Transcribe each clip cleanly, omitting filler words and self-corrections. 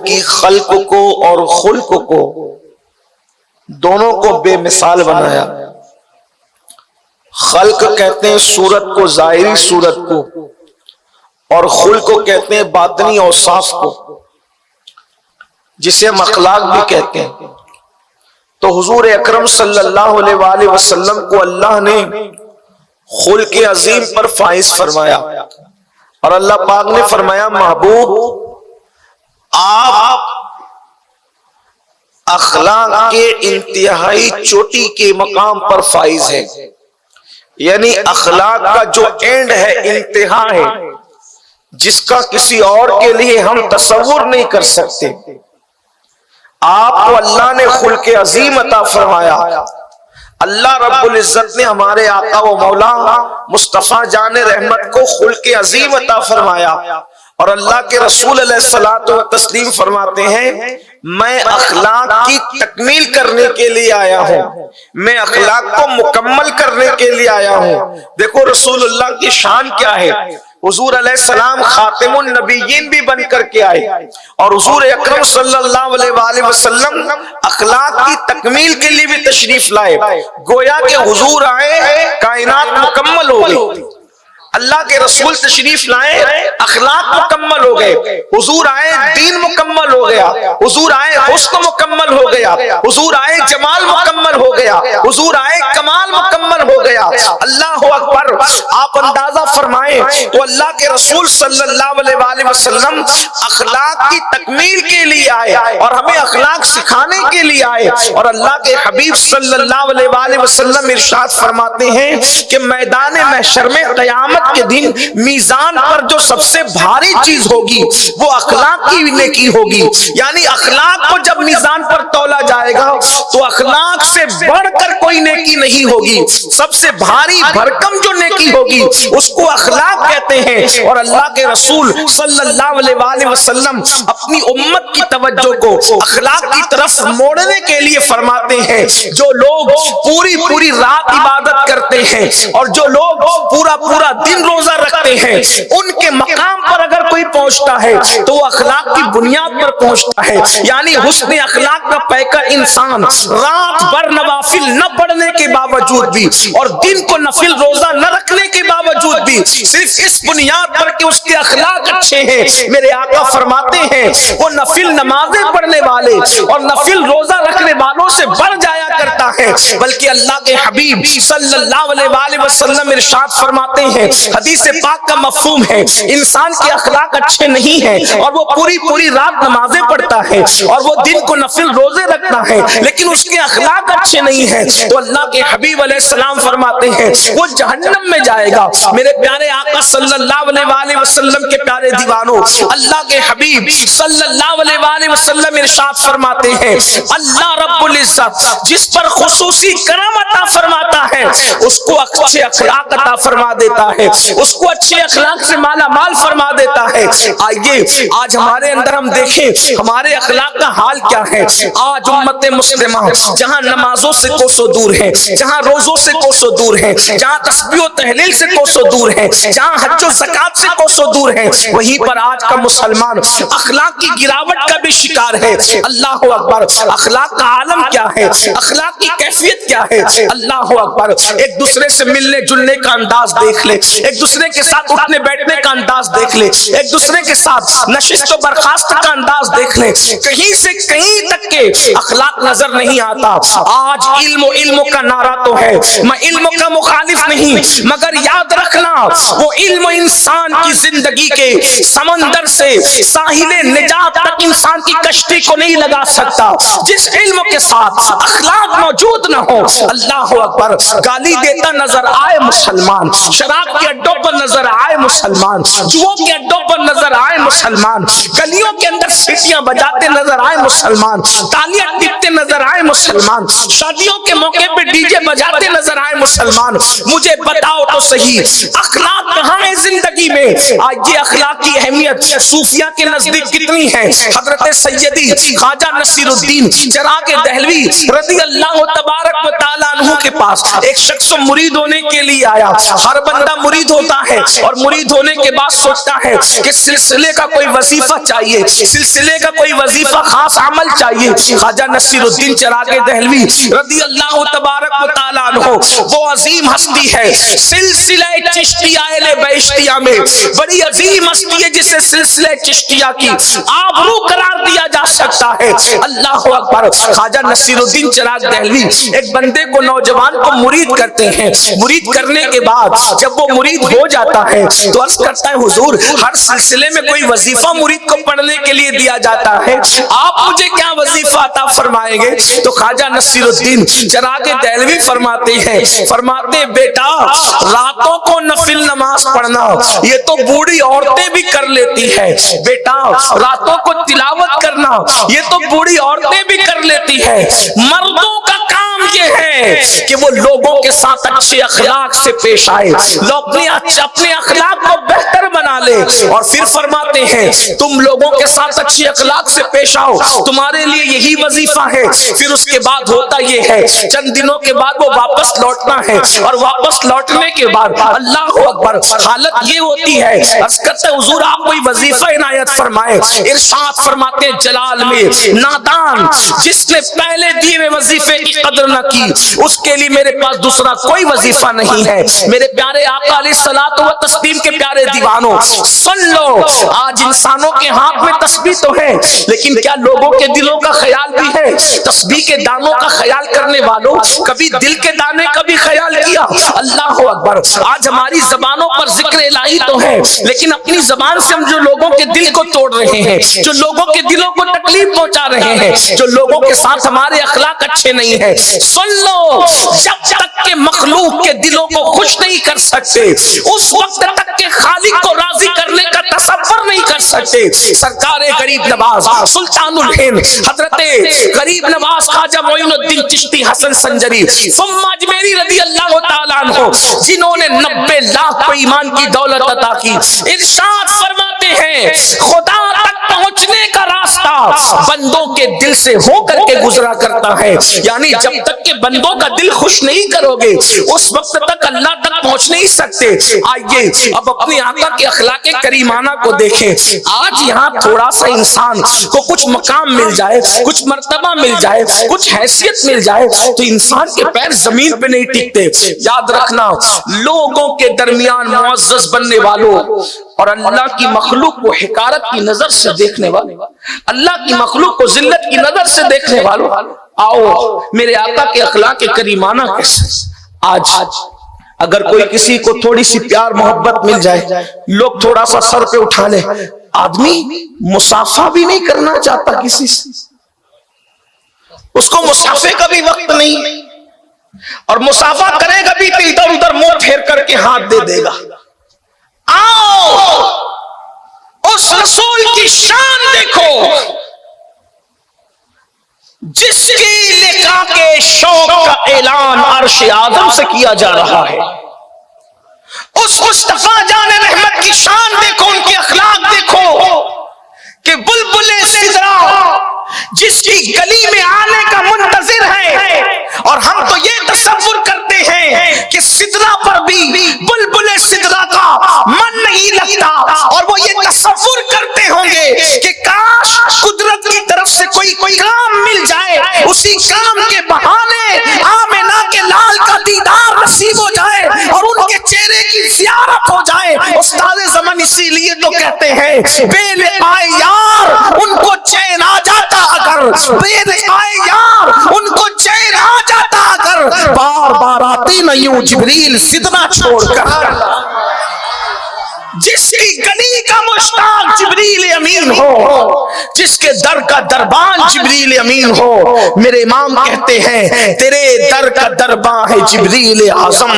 کی خلق کو اور خلق کو دونوں کو بے مثال بنایا۔ خلق کہتے ہیں صورت کو، ظاہری صورت کو، اور خلق کو کہتے ہیں باطنی اوصاف کو، جسے ہم اخلاق بھی کہتے ہیں۔ تو حضور اکرم صلی اللہ علیہ وآلہ وسلم کو اللہ نے خلق عظیم پر فائز فرمایا، اور اللہ پاک نے فرمایا محبوب آپ اخلاق کے انتہائی چوٹی کے مقام پر فائز ہیں، یعنی اخلاق کا جو اینڈ ہے، انتہا ہے، جس کا کسی اور کے لیے ہم تصور نہیں کر سکتے۔ آپ کو اللہ نے خلق عظیم عطا فرمایا۔ اللہ رب العزت نے ہمارے آقا و مولا مصطفیٰ جان رحمت کو خلق عظیم عطا فرمایا، اور اللہ کے رسول علیہ الصلوۃ والتسلیم فرماتے ہیں میں اخلاق کی تکمیل کرنے کے لیے آیا ہوں، میں اخلاق کو مکمل کرنے کے لیے آیا ہوں۔ دیکھو رسول اللہ کی شان کیا ہے، حضور علیہ السلام خاتم النبیین بھی بن کر کے آئے، اور حضور اکرم صلی اللہ علیہ وآلہ وسلم اخلاق کی تکمیل کے لیے بھی تشریف لائے۔ گویا کہ حضور آئے کائنات مکمل ہو گئی، اللہ کے رسول تشریف لائے اخلاق مکمل ہو گئے، حضور آئے دین مکمل ہو گیا، حضور آئے حسن مکمل ہو گیا، حضور آئے جمال مکمل ہو گیا، حضور آئے کمال مکمل ہو گیا۔ اللہ اکبر۔ آپ اندازہ فرمائیں تو اللہ کے رسول صلی اللہ علیہ وآلہ وسلم اخلاق کی تکمیل کے لیے آئے اور ہمیں اخلاق سکھانے کے لیے آئے، اور اللہ کے حبیب صلی اللہ علیہ وآلہ وسلم ارشاد فرماتے ہیں کہ میدان محشر میں قیامت کے دن میزان پر جو سب سے بھاری چیز ہوگی وہ اخلاق کی نیکی ہوگی، یعنی اخلاق کو جب میزان پر تولا جائے گا تو اخلاق سے بڑھ کر کوئی نیکی نہیں ہوگی، سب سے بھاری بھرکم جو نیکی ہوگی اس کو اخلاق کہتے ہیں۔ اور اللہ کے رسول صلی اللہ علیہ وآلہ وسلم اپنی امت کی توجہ کو اخلاق کی طرف موڑنے کے لیے فرماتے ہیں جو لوگ پوری رات عبادت کرتے ہیں اور جو لوگ پورا دن روزہ رکھتے ہیں، ان کے مقام پر اگر کوئی پہنچتا ہے تو وہ اخلاق کی بنیاد پر پہنچتا ہے، یعنی حسن اخلاق کا پیکر انسان رات بھر نوافل نہ پڑھنے کے باوجود بھی اور دن کو نفل روزہ نہ رکھنے کے باوجود بھی صرف اس بنیاد پر کہ اس کے اخلاق اچھے ہیں، میرے آقا فرماتے ہیں وہ نفل نمازیں پڑھنے والے اور نفل روزہ رکھنے والوں سے بڑھ جایا کرتا ہے۔ بلکہ اللہ کے حبیب صلی اللہ علیہ وآلہ وسلم ارشاد فرماتے ہیں، حدیث پاک کا مفہوم ہے انسان کے اخلاق اچھے نہیں ہیں اور وہ پوری رات نمازیں پڑھتا ہے اور وہ دن کو نفل روزے رکھتا ہے لیکن اس کے اخلاق اچھے نہیں ہیں، تو اللہ کے حبیب علیہ السلام فرماتے ہیں وہ جہنم میں جائے گا۔ میرے پیارے آقا صلی اللہ علیہ وآلہ وسلم کے پیارے دیوانوں، اللہ کے حبیب صلی اللہ علیہ وآلہ وسلم ارشاد فرماتے ہیں اللہ رب العزت جس پر خصوصی کرم عطا فرماتا ہے اس کو اچھے اخلاق عطا فرما دیتا ہے، اس کو اچھے اخلاق سے مالا مال فرما دیتا ہے۔ آئیے آج ہمارے اندر ہم دیکھیں ہمارے اخلاق کا حال کیا ہے۔ آج امت مسلمہ جہاں نمازوں سے کوسوں دور ہے، جہاں روزوں سے کوسوں دور ہے، جہاں تسبیح و تہلیل سے کوسوں دور ہے، جہاں حج و زکات سے کوسوں دور ہے، وہیں پر آج کا مسلمان اخلاق کی گراوٹ کا بھی شکار ہے۔ اللہ اکبر۔ اخلاق کا عالم کیا ہے، اخلاق کی کیفیت کیا ہے، اللہ اکبر۔ ایک دوسرے سے ملنے جلنے کا انداز دیکھ لے، ایک دوسرے کے ساتھ اٹھنے بیٹھنے کا انداز دیکھ لے، ایک دوسرے کے ساتھ نشست و برخاست کا انداز دیکھ لے، کہیں سے کہیں تک کے اخلاق نظر نہیں آتا۔ آج علم کا نعرہ تو ہے، میں علم کا مخالف نہیں، مگر یاد رکھنا وہ علم انسان کی زندگی کے سمندر سے ساحل نجات تک انسان کی کشتی کو نہیں لگا سکتا جس علم کے ساتھ اخلاق موجود نہ ہو۔ اللہ اکبر۔ گالی دیتا نظر آئے مسلمان، شراب کے اڈوں پر نظر آئے مسلمان، جوؤں کے اڈوں پر نظر آئے مسلمان، گلیوں کے اندر سیٹیاں بجاتے نظر آئے مسلمان، تالیاں ٹپتے نظر آئے مسلمان، شادیوں کے موقع پہ ڈی جے بجاتے نظر آئے مسلمان، مجھے بتاؤ تو صحیح اخلاق کہاں ہے زندگی میں؟ آج یہ اخلاق کی اہمیت صوفیہ کے نزدیک کتنی ہے؟ حضرت سیدی خواجہ نصیر الدین چراغ دہلوی رضی اللہ تبارک و تعالیٰ عنہ کے پاس ایک شخص مرید ہونے کے لیے آیا۔ ہر بندہ مرید ہوتا ہے اور مرید ہونے کے بعد سوچتا ہے کہ سلسلے کا کوئی وظیفہ چاہیے، سلسلے کا کوئی وظیفہ خاص عمل چاہیے، خواجہ نصیر الدین چراغ دہلوی رضی اللہ تبارک و تعالیٰ عنہ وہ عظیم ہستی ہے، سلسلہ چشتیہ اہل بہشتیہ میں بڑی عظیم ہستی ہے جسے سلسلہ چشتیہ کی آبرو قرار دیا جا سکتا ہے۔ اللہ اکبر۔ خواجہ نصیر الدین چراغ دہلوی ایک بندے کو، نوجوان کو مرید کرتے ہیں، مرید کرنے کے بعد جب وہ مرید ہو جاتا ہے تو عرض کرتا ہے حضور ہر سلسلے میں کوئی وظیفہ مرید کو پڑھنے کے لیے دیا جاتا ہے، آپ مجھے کیا وظیفہ عطا فرمائیں گے؟ تو خواجہ نصیر الدین چراغ دہلوی فرماتے ہیں، فرماتے بیٹا راتوں کو نفل نماز پڑھنا یہ تو بوڑھی عورتیں بھی کر لیتی ہے، بیٹا راتوں کو تلاوت کرنا یہ تو بوڑھی عورتیں بھی کر لیتی ہے، مردوں کا کام یہ ہے کہ وہ لوگوں کے ساتھ اچھے اخلاق سے پیش آئے، لوگ اپنے اخلاق کو بہتر بنا لے، اور پھر فرماتے ہیں تم لوگوں کے ساتھ اچھے اخلاق سے پیش آؤ، تمہارے لیے یہی وظیفہ ہے۔ پھر اس کے بعد ہوتا یہ ہے چند دنوں کے بعد وہ واپس لوٹنا ہے، اور واپس لوٹنے کے بعد اللہ اکبر حالت یہ ہوتی ہے، عرض کرتے حضور آپ کوئی وظیفہ عنایت فرمائے، ارشاد فرماتے جلال میں نادان جس نے پہلے دیے ہوئے وظیفے کی قدر نہ کی اس کے لیے میرے پاس دوسرا کوئی وظیفہ نہیں ہے۔ میرے پیارے آقا علیہ الصلوۃ والتسلیم کے پیارے دیوانوں سن لو، آج انسانوں کے ہاتھ میں تسبیح تو ہے لیکن کیا لوگوں کے دلوں کا خیال بھی ہے؟ تسبیح کے دانوں کا خیال کرنے والوں کبھی دل کے دانے کا بھی خیال کیا؟ اللہ اکبر۔ آج ہماری زبانوں پر ذکر الہی تو ہے لیکن اپنی زبان سے ہم جو لوگوں کے دل کو توڑ رہے ہیں، جو لوگوں کے دلوں کو تکلیف پہنچا رہے ہیں، جو لوگوں کے ساتھ ہمارے اخلاق اچھے نہیں ہیں، سن لو جب تک کہ مخلوق کے دلوں کو خوش نہیں کر سکتے اس وقت تک کہ خالق کو راضی کرنے کا تصور نہیں کر سکتے۔ سرکار غریب نواز سلطان الہند حضرت غریب نواز خواجہ معین الدین چشتی حسن سنجری ثم اجمیری رضی اللہ تعالیٰ عنہ جنہوں نے 90 لاکھ کو ایمان کی دولت عطا کی، ارشاد فرماتے ہیں خدا تک پہنچنے کا راستہ بندوں کے دل سے ہو کر کے گزرا کرتا ہے، یعنی جب تک کہ بندوں کا دل خوش نہیں کرو گے اس وقت تک اللہ تک پہنچ نہیں سکتے۔ آئیے اب اپنے آقا کے اخلاق کریمانہ کو دیکھیں۔ آج یہاں تھوڑا سا انسان کو کچھ مقام مل جائے، کچھ مرتبہ مل جائے، کچھ حیثیت مل جائے تو انسان کے پیر زمین پہ نہیں ٹکتے۔ یاد رکھنا لوگوں کے درمیان معزز بننے والوں اور اللہ کی مخلوق کو حقارت کی نظر سے دیکھنے والے، اللہ کی مخلوق کو ذلت کی نظر سے دیکھنے والوں، آؤ میرے آقا کے اخلاق کریمانہ کیسے۔ آج اگر کوئی کسی کو تھوڑی سی پیار محبت مل جائے، لوگ تھوڑا سا سر پہ اٹھا لے، آدمی مصافحہ بھی نہیں کرنا چاہتا کسی سے، اس کو مصافحے کا بھی وقت نہیں، اور مصافحہ کرے گا بھی تو ادھر ادھر منہ پھیر کر کے ہاتھ دے دے گا۔ آؤ اس رسول کی شان دیکھو جس کی لقاء کے شوق کا اعلان عرش اعظم سے کیا جا رہا ہے، اس مصطفیٰ جان رحمت کی شان دیکھو، ان کے اخلاق دیکھو کہ بلبل سدرا جس کی گلی میں آنے کا منتظر ہے، اور ہم تو یہ تصور کرتے ہیں کہ سدرا پر بھی بلبل سدرا کا من نہیں لگتا، اور وہ یہ تصور کرتے ہوں گے کہ کاش قدرت کی طرف سے کوئی کام مل جائے، اسی کام کے بہانے آمنہ کے لال کا دیدار نصیب ہو جائے اور ان کے چہرے کی زیارت ہو جائے۔ استاد زمان اسی لیے تو کہتے ہیں بے لقائے یار ان کو چین آ جاتا اگر، بے لقائے یار ان کو چین آ جاتا اگر، بار بار آتے نہ یوں جبریل سدنا چھوڑ کر۔ جس کی گلی کا مشتاق جبریل امین ہو، جس کے در کا دربان جبریل امین ہو، میرے امام کہتے ہیں تیرے در کا درباں ہے جبریل اعظم،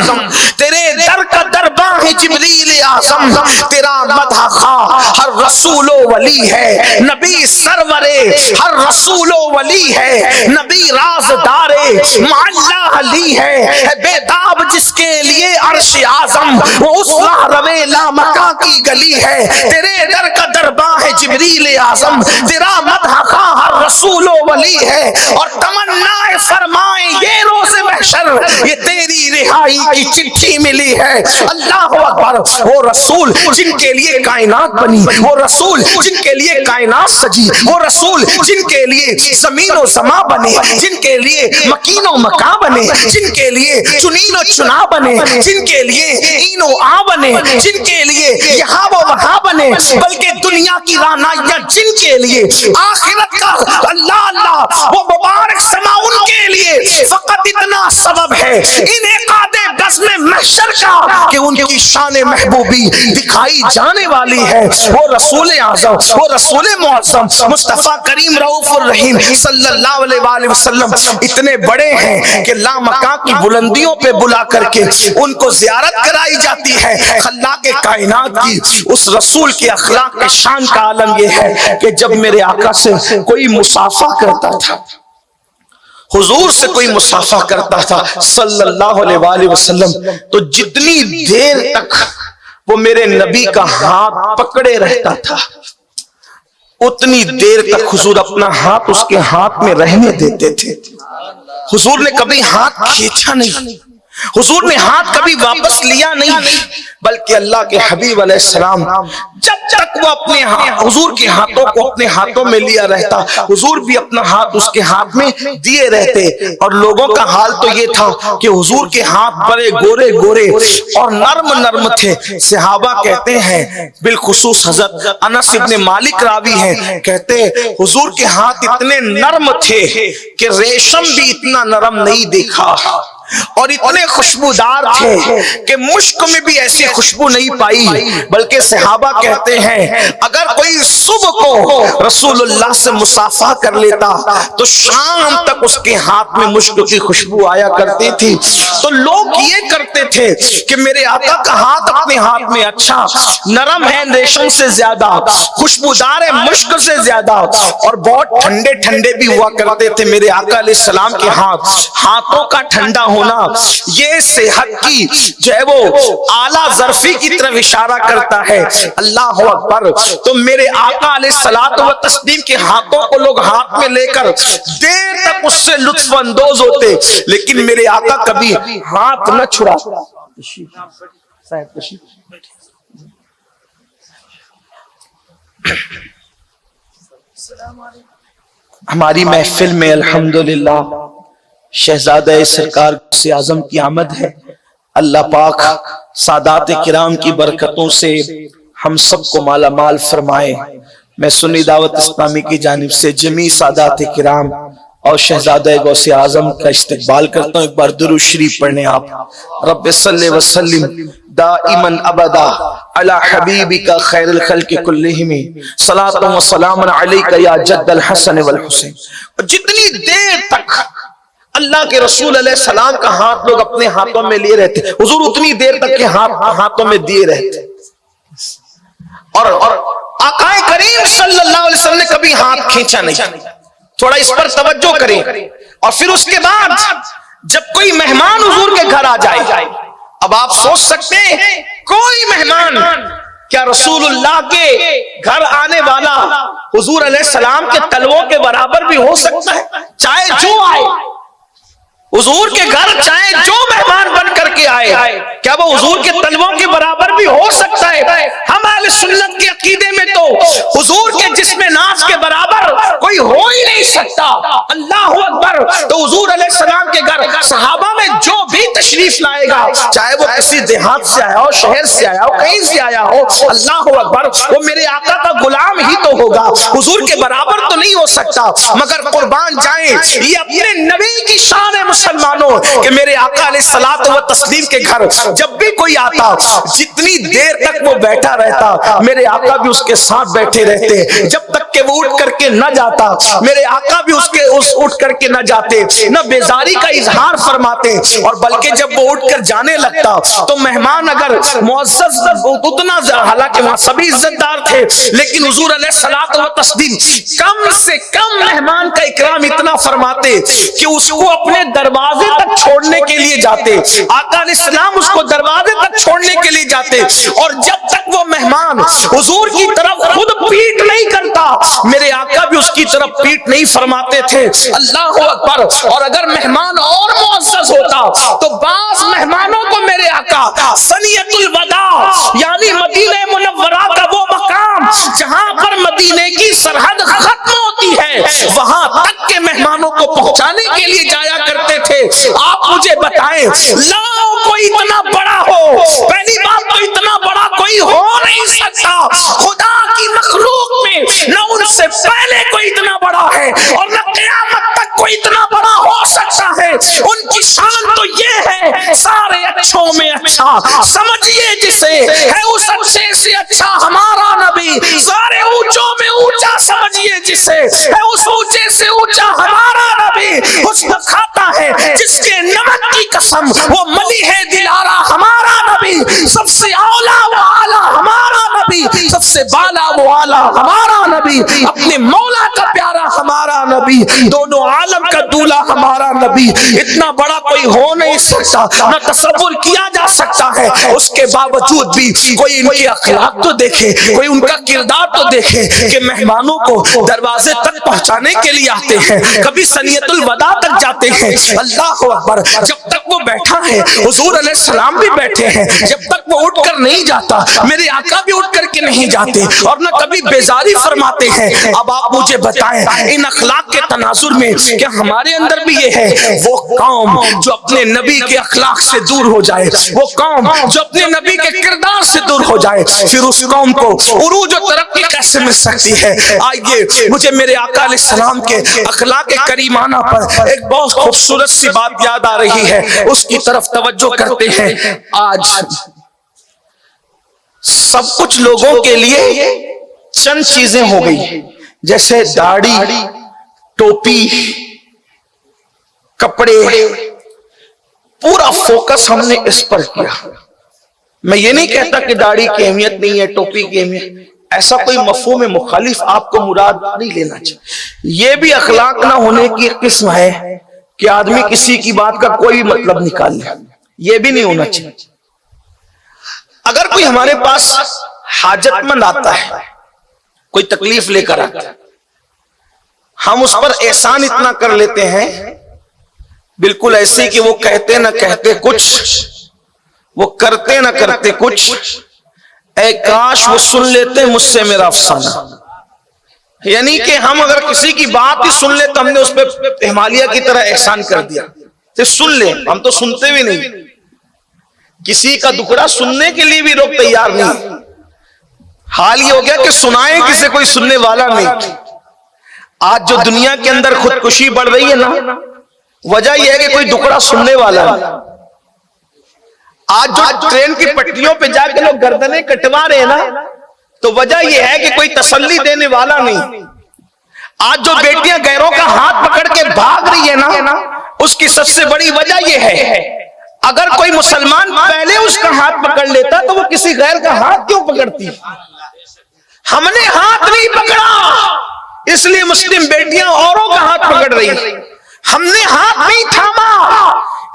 تیرے در کا درباں ہے جبریل اعظم، تیرا مدح خواہ ہر رسول و ولی ہے، نبی سرورے ہر رسول و ولی ہے، نبی رازدار معلا علی ہے، بیداب جس کے لیے عرش اعظم وہ اس راہ روے لامکان کی گلی ہے، تیرے در کا درباں ہے جبریل اعظم، تیرا مدح خواہ ہر رسول و ولی وہی ہے اور تمنا فرمائیں یہ روز محشر یہ تیری رہائی کی چٹھی ملی ہے۔ اللہ اکبر، وہ رسول جن کے لیے کائنات بنی، وہ رسول جن کے لیے کائنات سجی، وہ رسول جن کے لیے زمین و سما بنے، جن کے لیے مکین و مکاں بنے، جن کے لیے چنین و چنا بنے، جن کے لیے این و آ بنے، جن کے لیے یہاں و وہاں بنے، بلکہ دنیا کی رانائیاں جن کے لیے، آخرت کا اللہ اللہ وہ مبارک سما ان کے لیے فقط اتنا سبب ہے انعقاد بزم محشر کا کہ ان کی شان محبوبی دکھائی جانے والی ہے۔ وہ رسول اعظم، وہ رسول معظم مصطفیٰ کریم رؤوف الرحیم صلی اللہ علیہ وآلہ وسلم اتنے بڑے ہیں کہ لامکان کی بلندیوں پہ بلا کر کے ان کو زیارت کرائی جاتی ہے۔ خلاق کائنات کی اس رسول کے اخلاق کے شان کا عالم یہ ہے کہ جب میرے آقا سے کوئی مصافحہ کرتا تھا، حضور سے کوئی مصافحہ کرتا تھا صلی اللہ علیہ وآلہ وسلم، تو جتنی دیر تک وہ میرے نبی کا ہاتھ پکڑے رہتا تھا اتنی دیر تک حضور اپنا ہاتھ اس کے ہاتھ میں رہنے دیتے تھے۔ حضور نے کبھی ہاتھ کھینچا نہیں، حضور نے ہاتھ کبھی واپس لیا نہیں، بلکہ اللہ کے حبیب علیہ السلام جب تک وہ اپنے حضور کے ہاتھوں کو اپنے ہاتھوں میں لیا رہتا، حضور بھی اپنا ہاتھ اس کے ہاتھ میں دیے رہتے۔ اور لوگوں کا حال تو یہ تھا کہ حضور کے ہاتھ بڑے گورے گورے اور نرم نرم تھے۔ صحابہ کہتے ہیں، بالخصوص حضرت انس ابن مالک راوی ہیں، کہتے حضور کے ہاتھ اتنے نرم تھے کہ ریشم بھی اتنا نرم نہیں دیکھا، اور اتنے خوشبودار تھے کہ مشک میں بھی ایسی خوشبو نہیں پائی۔ بلکہ صحابہ کہتے ہیں اگر کوئی صبح کو رسول اللہ سے مصافحہ کر لیتا تو شام تک اس کے ہاتھ میں مشک کی خوشبو آیا کرتی تھی۔ تو لوگ یہ کرتے تھے کہ میرے آقا کا ہاتھ اپنے ہاتھ میں اچھا نرم ہے ریشم سے زیادہ، خوشبودار ہے مشک سے زیادہ، اور بہت ٹھنڈے ٹھنڈے بھی ہوا کرتے تھے میرے آقا علیہ السلام کے ہاتھ۔ ہاتھوں کا ٹھنڈا ہونا یہ صحت کی جو ہے وہ اعلیٰ ظرفی کی طرف اشارہ کرتا ہے۔ اللہ اکبر۔ تو میرے آقا علیہ الصلوۃ والتسلیم کے ہاتھوں کو لوگ ہاتھ میں لے کر دیر تک اس سے لطف اندوز ہوتے، لیکن میرے آقا کبھی ہاتھ نہ چھڑا۔ ہماری محفل میں الحمدللہ شہزادہ سرکار غوث اعظم کی آمد ہے۔ اللہ پاک سادات کرام کی برکتوں سے ہم سب کو مالا مال فرمائے۔ میں سنی دعوت اسلامی کی جانب سے جمیع سادات کرام اور شہزادہ غوث اعظم کا استقبال کرتا ہوں۔ ایک بار درود شریف پڑھنے آپ۔ رب صلی وسلم دائما ابدا علی حبیبک خیر الخلق کلہم صلاۃ و سلام علیک یا جد الحسن والحسین۔ جتنی دیر تک اللہ کے رسول علیہ السلام کا ہاتھ لوگ اپنے ہاتھوں میں لیے رہتے، حضور اتنی دیر تک کے ہاتھوں میں دیے رہتے، اور آقا کریم صلی اللہ علیہ وسلم نے کبھی ہاتھ کھینچا نہیں۔ تھوڑا اس پر توجہ کریں۔ اور پھر اس کے بعد جب کوئی مہمان حضور کے گھر آ جائے، اب آپ سوچ سکتے ہیں کوئی مہمان، کیا رسول اللہ کے گھر آنے والا حضور علیہ السلام کے تلووں کے برابر بھی ہو سکتا ہے؟ چاہے جو آئے حضور کے گھر، چاہے جو مہمان بن کر کے آئے، کیا وہ حضور کے تلووں کے برابر بھی ہو سکتا ہے؟ ہم اہل سنت کے عقیدے میں تو حضور کے جسم ناز کے برابر کوئی ہو ہی نہیں سکتا۔ اللہ اکبر۔ تو حضور علیہ السلام کے گھر صحابہ میں جو بھی تشریف لائے گا، چاہے وہ کسی دیہات سے آیا ہو، شہر سے آیا ہو، کہیں سے آیا ہو، اللہ اکبر، وہ میرے آقا کا غلام ہی تو ہوگا، حضور کے برابر تو نہیں ہو سکتا۔ مگر قربان جائیں یہ اپنے نبی کی شان ہے مسلمانوں کہ میرے آقا علیہ الصلوۃ والتسلیم کے گھر جب بھی کوئی آتا، جتنی دیر تک وہ بیٹھا رہتا میرے آقا بھی اس کے ساتھ بیٹھے رہتے، جب تک کہ وہ اٹھ کر کے نہ جاتا میرے آقا بھی اٹھ کر کے نہ جاتے، نہ بیزاری کا اظہار فرماتے، اور بلکہ جب وہ اٹھ کر جانے لگتا تو مہمان اگر معزز اتنا، حالانکہ وہاں سبھی عزت دار تھے، لیکن حضور علیہ الصلوۃ والتسلیم کم سے کم مہمان کا اکرام اتنا فرماتے کہ اس کو اپنے دروازے تک چھوڑنے کے لیے جاتے، آقا علیہ السلام اس کو دروازے تک چھوڑنے کے لیے جاتے، اور جب تک وہ مہمان حضور کی طرف خود پیٹ نہیں کرتا میرے آقا بھی اس کی طرف پیٹ نہیں فرماتے تھے۔ اللہ اکبر۔ اور اگر مہمان اور معزز ہوتا تو بعض مہمانوں کو میرے آقا ثنیۃ الوداع یعنی مدینہ منورہ کا وہ مقام جہاں پر مدینے کی سرحد ختم ہوتی ہے وہاں تک کے مہمانوں کو پہنچانے کے لیے جایا کرتے تھے۔ آپ مجھے بتائیں، لاؤ کوئی اتنا بڑا ہو، پہلی بات تو اتنا بڑا کوئی ہو نہیں سکتا، خدا کی مخلوق میں نہ ان سے پہلے کوئی اتنا بڑا ہے اور نہ قیامت تک کوئی اتنا بڑا ہو سکتا ہے۔ ان کی شان تو یہ ہے سارے اچھوں میں اچھا سمجھیے جسے، ہے اس اچھے سے اچھا ہمارا نبی، سارے اونچوں میں اونچا سمجھیے جسے، ہے اس اونچے سے اونچا ہمارا نبی، حسن کھاتا ہے جس کے نمک کی قسم وہ ملی ہے دلارا ہمارا نبی، سب سے اولا و اعلیٰ ہمارا نبی، سب سے بالا و اعلیٰ ہمارا نبی، اپنے مولا کا پیارا ہمارا نبی، دونوں عالم کا دولہ ہمارا نبی۔ اتنا بڑا کوئی ہو نہیں سکتا، نہ تصور کیا جا سکتا ہے۔ اس کے باوجود بھی کوئی ان کے اخلاق تو دیکھے، کوئی ان کا کردار تو دیکھے کہ مہمانوں کو دروازے تک پہنچانے کے لیے آتے ہیں، کبھی ثنیۃ الوداع تک جاتے ہیں۔ اللہ اکبر۔ جب تک وہ بیٹھا ہے حضور علیہ السلام بھی بیٹھے ہیں، جب تک وہ اٹھ کر نہیں جاتا میرے آقا بھی اٹھ کر کے نہیں جاتے اور نہ کبھی بیزاری فرماتے ہیں۔ اب آپ مجھے بتائیں ان اخلاق کے تناظر میں کیا ہمارے اندر بھی یہ ہے؟ وہ قوم جو اپنے نبی کے اخلاق سے دور ہو جائے، وہ قوم جو اپنے نبی کے کردار سے دور ہو جائے، پھر اس قوم کو عروج و ترقی کیسے مل سکتی ہے؟ آئیے مجھے میرے آقا علیہ السلام کے اخلاق کریمانہ پر ایک بہت خوبصورت سی بات یاد آ رہی ہے، اس کی طرف توجہ کرتے ہیں۔ آج سب کچھ لوگوں کے لیے چند چیزیں ہو گئی، جیسے داڑھی، ٹوپی، کپڑے، پورا فوکس ہم نے اس پر کیا۔ میں یہ نہیں کہتا کہ داڑھی کی اہمیت نہیں ہے، ٹوپی کی اہمیت، ایسا کوئی مفہوم مخالف آپ کو مراد نہیں لینا چاہیے۔ یہ بھی اخلاق نہ ہونے کی ایک قسم ہے کہ آدمی کسی کی بات کا کوئی مطلب نکال لے، یہ بھی نہیں ہونا چاہیے۔ اگر کوئی ہمارے پاس حاجت مند آتا ہے، کوئی تکلیف لے کر آتا ہے، ہم اس پر احسان اتنا کر لیتے ہیں بالکل ایسے کہ وہ کہتے نہ کہتے کچھ، وہ کرتے نہ کرتے کچھ، اے کاش وہ سن لیتے مجھ سے میرا افسانہ۔ یعنی کہ ہم اگر کسی کی بات ہی سن لے تو ہم نے اس پہ ہمالیہ کی طرح احسان کر دیا، تو سن لیں، ہم تو سنتے بھی نہیں، کسی کا دکڑا سننے کے لیے بھی لوگ تیار نہیں۔ حال یہ ہو گیا کہ سنائیں کسے کوئی سننے والا نہیں۔ آج جو دنیا کے اندر خودکشی بڑھ رہی ہے نا، وجہ یہ ہے کہ کوئی دکڑا سننے والا نہیں۔ آج جو ٹرین کی پٹریوں پہ جا کے لوگ گردنیں کٹوا رہے ہیں نا، تو وجہ یہ ہے کہ کوئی تسلی دینے والا نہیں۔ آج جو بیٹیاں غیروں کا ہاتھ پکڑ کے بھاگ رہی ہے نا، اس کی سب سے بڑی وجہ یہ ہے، اگر کوئی مسلمان پہلے اس کا ہاتھ پکڑ لیتا تو وہ کسی غیر کا ہاتھ کیوں پکڑتی؟ ہم نے ہاتھ نہیں پکڑا، اس لیے مسلم بیٹیاں اوروں کا ہاتھ پکڑ رہی ہیں۔ ہم نے ہاتھ نہیں تھاما،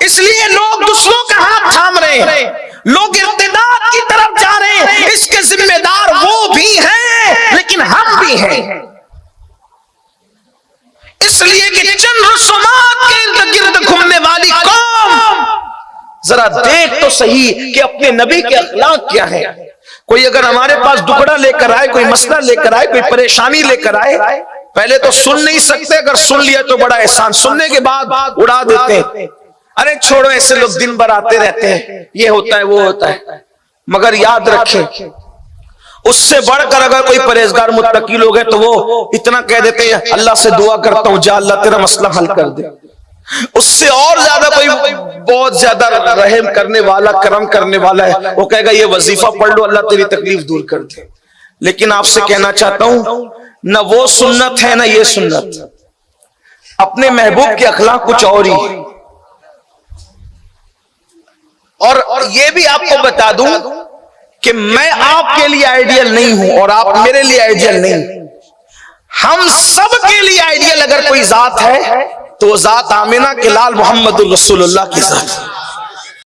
اس لیے لوگ دوسروں کا ہاتھ تھام رہے ہیں، لوگ ارتداد کی طرف جا رہے ہیں۔ اس کے ذمہ دار وہ بھی ہیں لیکن ہم بھی ہیں، اس لیے کہ چند رسومات کے ارد گرد گھومنے والی قوم ذرا دیکھ تو صحیح کہ اپنے نبی کے اخلاق کیا ہیں۔ کوئی اگر ہمارے پاس دکڑا لے کر آئے، کوئی مسئلہ لے کر آئے، کوئی پریشانی لے کر آئے، پہلے تو سن نہیں سکتے، اگر سن لیا تو بڑا احسان، سننے کے بعد اڑا دیتے ہیں، ارے چھوڑو ایسے لوگ دن بھر آتے رہتے ہیں، یہ ہوتا ہے وہ ہوتا ہے۔ مگر یاد رکھیں اس سے بڑھ کر اگر کوئی پرہیزگار متقی لوگ ہیں تو وہ اتنا کہہ دیتے ہیں اللہ سے دعا کرتا ہوں جا اللہ تیرا مسئلہ حل کر دے۔ اس سے اور زیادہ کوئی بہت زیادہ رحم کرنے والا، کرم کرنے والا ہے، وہ کہے گا یہ وظیفہ پڑھ لو اللہ تیری تکلیف دور کر دے۔ لیکن آپ سے کہنا چاہتا ہوں نہ وہ سنت ہے نہ یہ سنت، اپنے محبوب کے اخلاق کچھ اور ہی۔ اور یہ بھی آپ کو بتا دوں کہ میں آپ کے لیے آئیڈیل نہیں ہوں اور آپ میرے لیے آئیڈیل نہیں. ہم سب کے لیے آئیڈیل اگر کوئی ذات ہے تو ذات آمنہ کے لال محمد الرسول اللہ کی ذات.